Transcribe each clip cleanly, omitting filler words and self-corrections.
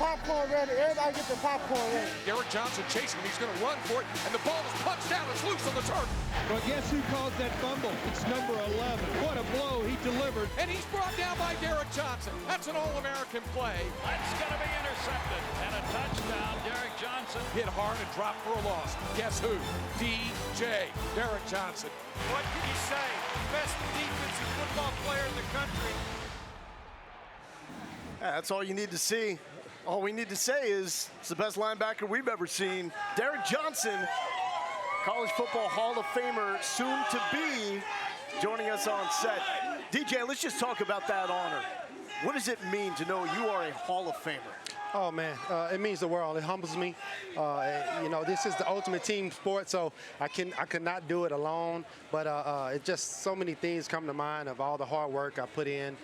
popcorn ready. Everybody get the popcorn ready. Derrick Johnson chasing him. He's going to run for it, and the ball is punched down. It's loose on the turf. But guess who caused that fumble? It's number 11. What a blow he delivered. And he's brought down by Derrick Johnson. That's an All-American play. That's going to be intercepted. And a touchdown, Derrick Johnson. Hit hard and dropped for a loss. Guess who? DJ Derrick Johnson. What can you say? Best defensive football player in the country. Yeah, that's all you need to see. All we need to say is it's the best linebacker we've ever seen. Derrick Johnson, College Football Hall of Famer, soon to be, joining us on set. DJ, let's just talk about that honor. What does it mean to know you are a Hall of Famer? Oh, man, it means the world. It humbles me. You know, this is the ultimate team sport, so I could not do it alone. But it just so many things come to mind of all the hard work I put in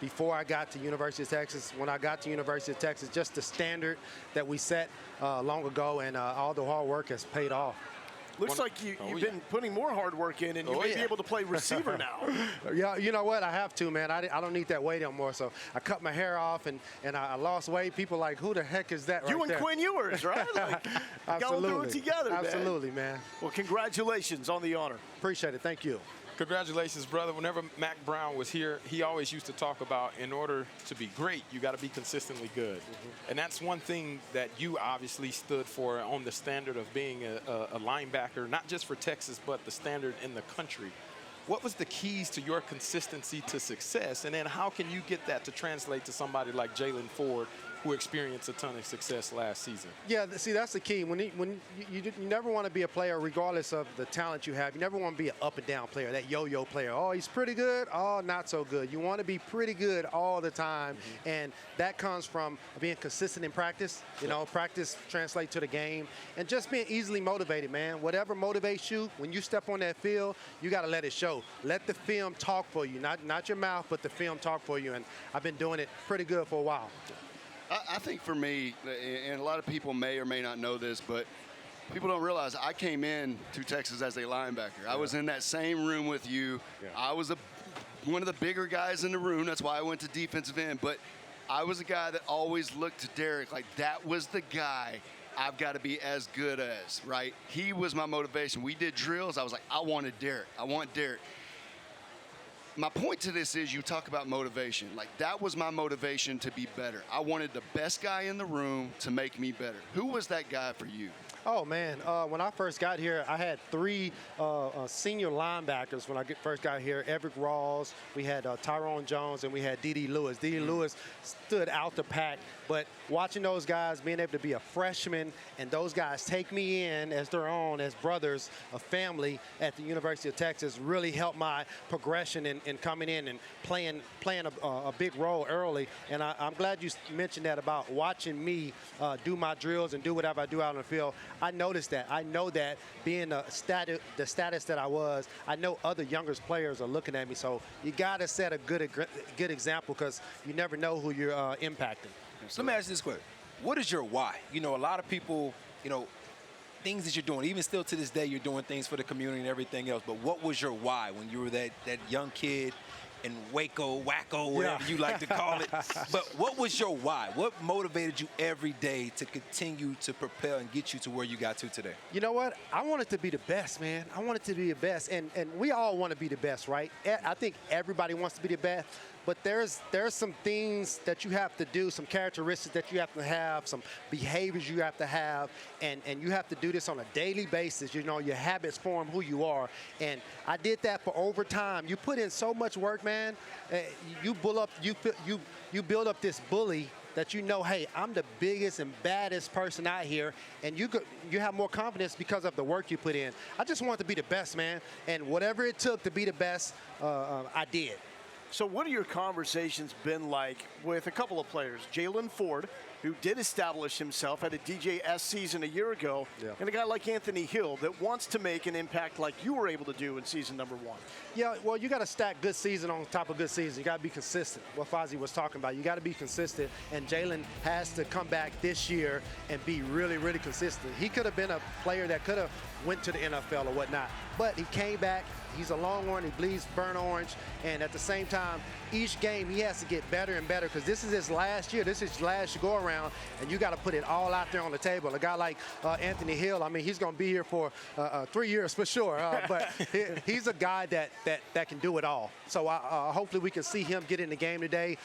before I got to University of Texas. When I got to University of Texas, just the standard that we set long ago, and all the hard work has paid off. Looks like you've been putting more hard work in, and you may be able to play receiver now. Yeah, you know what? I have to, man. I don't need that weight anymore. So I cut my hair off, and I lost weight. People are like, who the heck is that You right and there? Quinn Ewers, right? Like, Absolutely. Go do it together, man. Absolutely, man. Well, congratulations on the honor. Appreciate it. Thank you. Congratulations, brother. Whenever Mac Brown was here, he always used to talk about in order to be great, you got to be consistently good. And that's one thing that you obviously stood for on the standard of being a linebacker, not just for Texas, but the standard in the country. What was the keys to your consistency to success? And then how can you get that to translate to somebody like Jalen Ford, who experienced a ton of success last season? Yeah, see, that's the key. When you never want to be a player, regardless of the talent you have, you never want to be an up and down player, that yo-yo player. Oh, he's pretty good. Oh, not so good. You want to be pretty good all the time, and that comes from being consistent in practice. You know, practice translates to the game, and just being easily motivated, man. Whatever motivates you, when you step on that field, you got to let it show. Let the film talk for you, not your mouth, but the film talk for you, and I've been doing it pretty good for a while. I think for me, and a lot of people may or may not know this, but people don't realize I came in to Texas as a linebacker. I was in that same room with you. I was one of the bigger guys in the room. That's why I went to defensive end. But I was a guy that always looked to Derrick like that was the guy I've got to be as good as, right? He was my motivation. We did drills. I was like, I wanted Derrick. I want Derrick. My point to this is you talk about motivation. Like, that was my motivation to be better. I wanted the best guy in the room to make me better. Who was that guy for you? Oh, man, when I first got here, I had three senior linebackers when I first got here. Everett Rawls, we had Tyrone Jones, and we had D.D. Lewis. D.D. Lewis stood out the pack, but watching those guys, being able to be a freshman, and those guys take me in as their own, as brothers, a family at the University of Texas, really helped my progression in coming in and playing a big role early. And I'm glad you mentioned that about watching me do my drills and do whatever I do out on the field. I noticed that. I know that being the status that I was, I know other younger players are looking at me. So you got to set a good example, because you never know who you're impacting. So let me ask you this question. What is your why? You know, a lot of people, you know, things that you're doing, even still to this day, you're doing things for the community and everything else. But what was your why when you were that young kid in Waco, wacko, whatever you like to call it? But what was your why? What motivated you every day to continue to propel and get you to where you got to today? You know what? I wanted to be the best, man. I wanted to be the best, and we all want to be the best, right? I think everybody wants to be the best, but there's some things that you have to do, some characteristics that you have to have, some behaviors you have to have, and you have to do this on a daily basis. You know, your habits form who you are, and I did that for over time. You put in so much work, man. You build up this bully that you know, hey, I'm the biggest and baddest person out here, and you have more confidence because of the work you put in. I just wanted to be the best, man, and whatever it took to be the best, I did. So what have your conversations been like with a couple of players? Jalen Ford, who did establish himself, had a DJS season a year ago, and a guy like Anthony Hill that wants to make an impact like you were able to do in season number 1. Yeah, well, you got to stack good season on top of good season. You got to be consistent. What Fozzie was talking about, you got to be consistent, and Jalen has to come back this year and be really, really consistent. He could have been a player that could have went to the NFL or whatnot, but he came back. He's a Longhorn. He bleeds burnt orange, and at the same time, each game he has to get better and better better because this is his last year. This is his last go around, and you got to put it all out there on the table. A guy like Anthony Hill, I mean, he's going to be here for 3 years for sure. But he's a guy that can do it all. So hopefully we can see him get in the game today,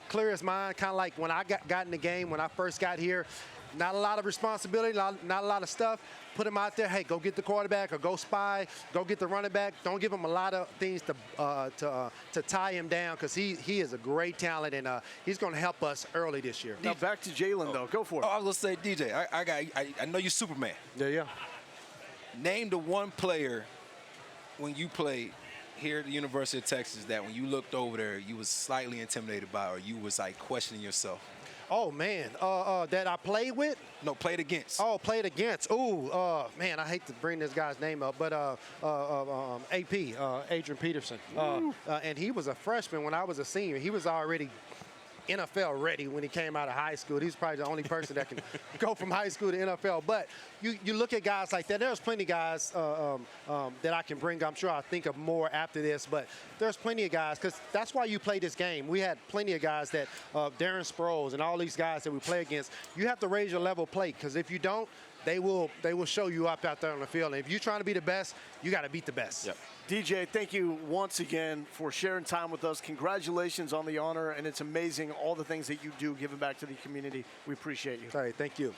clear his mind, kind of like when I got in the game when I first got here. Not a lot of responsibility, not a lot of stuff. Put him out there, hey, go get the quarterback or go spy, go get the running back. Don't give him a lot of things to tie him down because he is a great talent, and he's going to help us early this year. Now back to Jalen, though. Go for it. Oh, I was going to say, DJ, I know you're Superman. Yeah. Name the one player when you played here at the University of Texas that when you looked over there, you was slightly intimidated by or you was like questioning yourself. Oh, man, that I played with? No, played against. Oh, played against. Ooh, man, I hate to bring this guy's name up, but AP, Adrian Peterson. And he was a freshman when I was a senior. He was already NFL ready when he came out of high school. He's probably the only person that can go from high school to NFL. But you look at guys like that. There's plenty of guys that I can bring. I'm sure I'll think of more after this. But there's plenty of guys because that's why you play this game. We had plenty of guys that Darren Sproles and all these guys that we play against. You have to raise your level of play because if you don't, they will show you up out there on the field. And if you're trying to be the best, you got to beat the best. Yep. DJ, thank you once again for sharing time with us. Congratulations on the honor, and it's amazing all the things that you do giving back to the community. We appreciate you. All right, thank you.